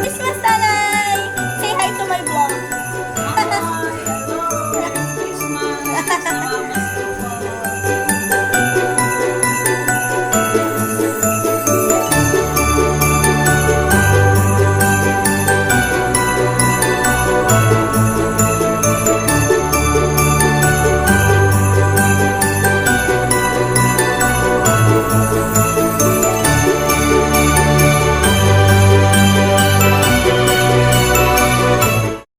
Christmas, Nanay! Say hi to my vlog.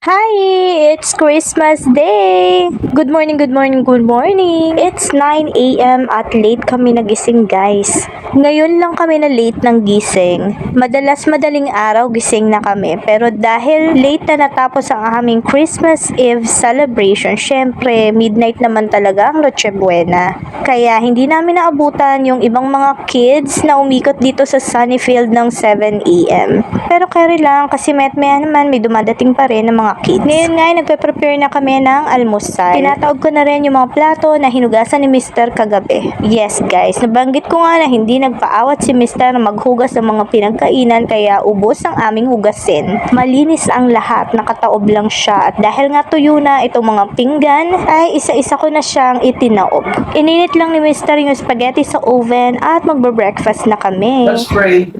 Hi! It's Christmas Day! Good morning, good morning, good morning! It's 9 a.m. at late kami nagising, guys. Ngayon lang kami na late ng gising. Madalas madaling araw gising na kami, pero dahil late na natapos ang aming Christmas Eve celebration, syempre midnight naman talaga ang Noche Buena. Kaya hindi namin naabutan yung ibang mga kids na umikot dito sa Sunnyfield ng 7 a.m. Pero carry lang kasi maya naman may dumadating pa rin ng mga kids. Ngayon nga, nagpe-prepare na kami ng almusal. Tinataog ko na rin yung mga plato na hinugasan ni Mr. kagabi. Yes guys, nabanggit ko nga na hindi nagpaawat si Mr. na maghugas ng mga pinagkainan kaya ubos ang aming hugasin. Malinis ang lahat, nakataob lang siya at dahil nga tuyo na itong mga pinggan ay isa-isa ko na siyang itinaob. Ininit lang ni Mr. yung spaghetti sa oven at magbe-breakfast na kami. Let's pray.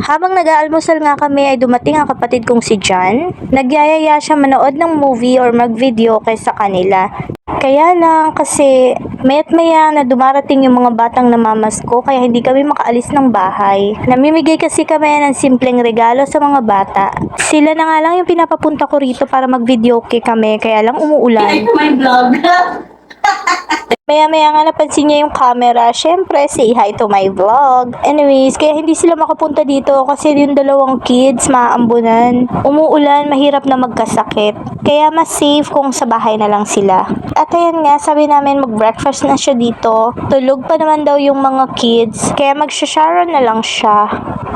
Habang nag-aalmusal nga kami ay dumating ang kapatid kong si John. Nagyayaya siya manood ng movie or mag-video kaysa kanila. Kaya lang kasi mayat maya na dumarating yung mga batang namamasko kaya hindi kami makaalis ng bahay. Namimigay kasi kami ng simpleng regalo sa mga bata. Sila na nga lang yung pinapapunta ko rito para mag-video kami kaya lang umuulan. My vlog. Maya-maya nga napansin niya yung camera. Syempre, say hi to my vlog. Anyways, kaya hindi sila makapunta dito kasi yung dalawang kids maaambunan. Umuulan, mahirap na magkasakit. Kaya mas safe kung sa bahay na lang sila. At ayan nga, sabi namin mag-breakfast na siya dito. Tulog pa naman daw yung mga kids. Kaya mag-sharon na lang siya.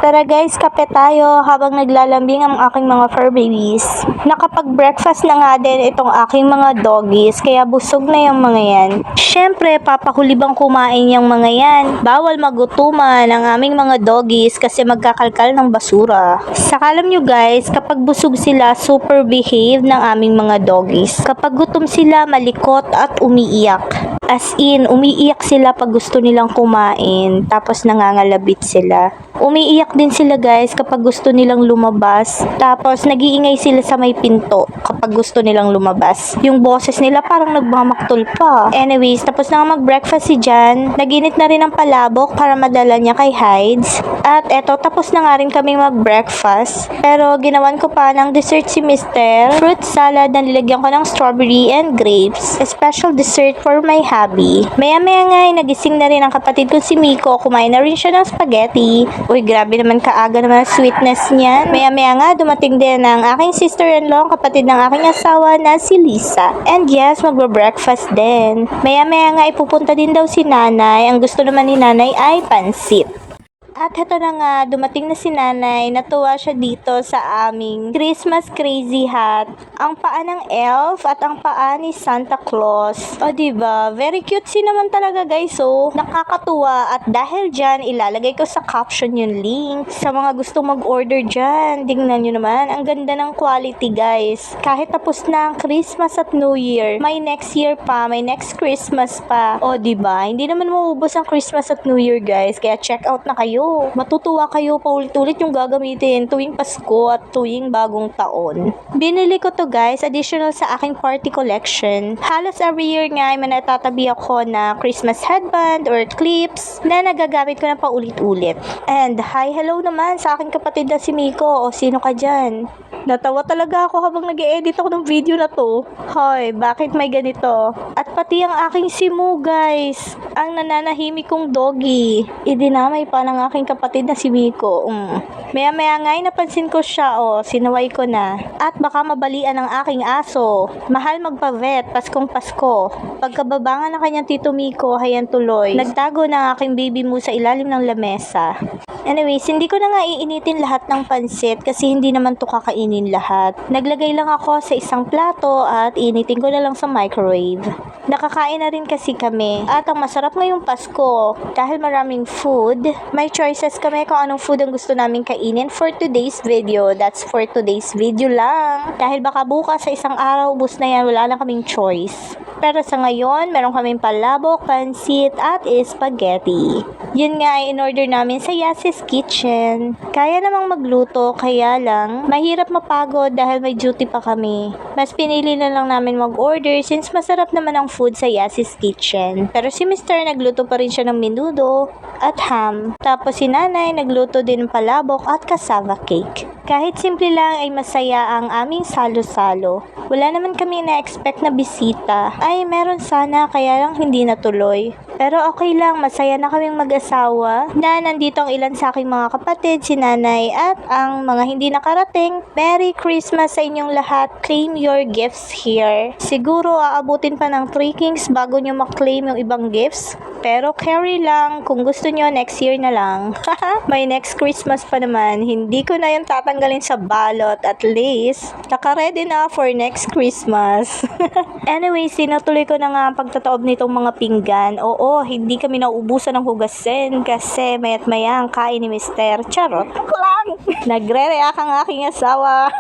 Tara guys, kape tayo habang naglalambing ang aking mga fur babies. Nakapag-breakfast na nga din itong aking mga doggies. Kaya busog na yung mga yan. Siyempre, papakulibang kumain yung mga yan. Bawal magutuman ang aming mga doggies kasi magkakalkal ng basura. Saka alam nyo guys, kapag busog sila, super behave ng aming mga doggies. Kapag gutom sila, malikot at umiiyak. As in, umiiyak sila pag gusto nilang kumain, tapos nangangalabit sila. Umiiyak din sila guys kapag gusto nilang lumabas, tapos nag-iingay sila sa may pinto kapag gusto nilang lumabas. Yung boses nila parang nagmamaktol pa. Anyways, tapos na nga mag-breakfast si Jan. Naginit na rin ang palabok para madala niya kay Hides. At eto, tapos na nga rin kami mag-breakfast. Pero ginawan ko pa ng dessert si Mr. Fruit salad na nilagyan ko ng strawberry and grapes. A special dessert for my hubby. Maya-maya nga ay nagising na rin ang kapatid ko si Miko. Kumain na rin siya ng spaghetti. Uy, grabe naman kaaga naman ang sweetness niyan. Maya-maya nga, dumating din ang aking sister-in-law, kapatid ng aking asawa na si Lisa. And yes, magbe-breakfast din. Maya-maya nga, ipupunta din daw si nanay. Ang gusto naman ni nanay ay pansit. At heto na nga, dumating na si nanay. Natuwa siya dito sa aming Christmas crazy hat. Ang paa ng elf at ang paa ni Santa Claus. O diba? Very cutesy naman talaga guys. So, nakakatuwa. At dahil dyan, ilalagay ko sa caption yung link. Sa mga gustong mag-order dyan, tingnan nyo naman. Ang ganda ng quality guys. Kahit tapos na ang Christmas at New Year, may next year pa, may next Christmas pa. O diba? Hindi naman maubos ang Christmas at New Year guys. Kaya check out na kayo. Matutuwa kayo paulit-ulit yung gagamitin tuwing Pasko at tuwing bagong taon. Binili ko to guys, additional sa aking party collection. Halos every year nga ay manatatabi ako na Christmas headband or clips na nagagamit ko na paulit-ulit. And hi, hello naman sa aking kapatid na si Miko. O sino ka dyan? Natawa talaga ako habang nag-e-edit ako ng video na to. Hoy, bakit may ganito? At pati ang aking simu guys. ang nananahimik kong doggy. Idinamay pa ng aking kapatid na si Miko. Maya-maya nga ay napansin ko siya, sinaway ko na. At baka mabalian ng aking aso. Mahal magpa-vet, Paskong Pasko. Pagkababa nga ng kanyang tito Miko, hayan tuloy. Nagtago ng aking baby mo sa ilalim ng lamesa. Anyways, hindi ko na nga iinitin lahat ng pansit kasi hindi naman to kakainin lahat. Naglagay lang ako sa isang plato at initin ko na lang sa microwave. Nakakain na rin kasi kami. At ang masarap ngayong Pasko, dahil maraming food, may choices kami kung anong food ang gusto namin kainin for today's video. That's for today's video lang. Dahil baka bukas sa isang araw, ubus na yan, wala na kaming choice. Pero sa ngayon, meron kaming palabok, pansit, at spaghetti. Yun nga ay in-order namin sa Yassis Kitchen. Kaya namang magluto, kaya lang, mahirap mapagod dahil may duty pa kami. Mas pinili na lang namin mag-order since masarap naman ang food sa Yassis Kitchen. Pero si Mr. nagluto pa rin siya ng menudo at ham. Tapos si Nanay nagluto din ng palabok at cassava cake. Kahit simple lang ay masaya ang aming salo-salo. Wala naman kami na-expect na bisita. Ay, meron sana kaya lang hindi natuloy. Pero okay lang, masaya na kaming mag-asawa na nandito ang ilan sa aking mga kapatid, si Nanay at ang mga hindi nakarating. Merry Christmas sa inyong lahat. Claim your gifts here. Siguro aabutin pa ng 3 Kings bago nyo maklaim yung ibang gifts. Pero carry lang, kung gusto nyo next year na lang. May next Christmas pa naman. Hindi ko na yung tatanggalin sa balot, at least naka-ready na for next Christmas. Anyway, sinutuloy ko na nga ang pagtataob nitong mga pinggan. Oo, hindi kami nauubusan ng hugasin kasi mayat maya ang kain ni Mr. Charot ko lang. Nagre-react ang aking asawa.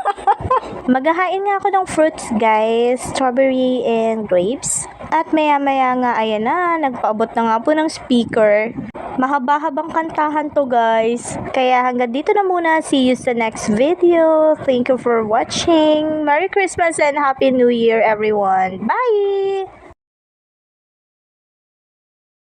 Maghahain nga ako ng fruits, guys. Strawberry and grapes. At maya-maya nga, ayan na, nagpaabot na nga po ng speaker. Mahaba-habang kantahan to, guys. Kaya hanggang dito na muna. See you sa next video. Thank you for watching. Merry Christmas and Happy New Year, everyone. Bye!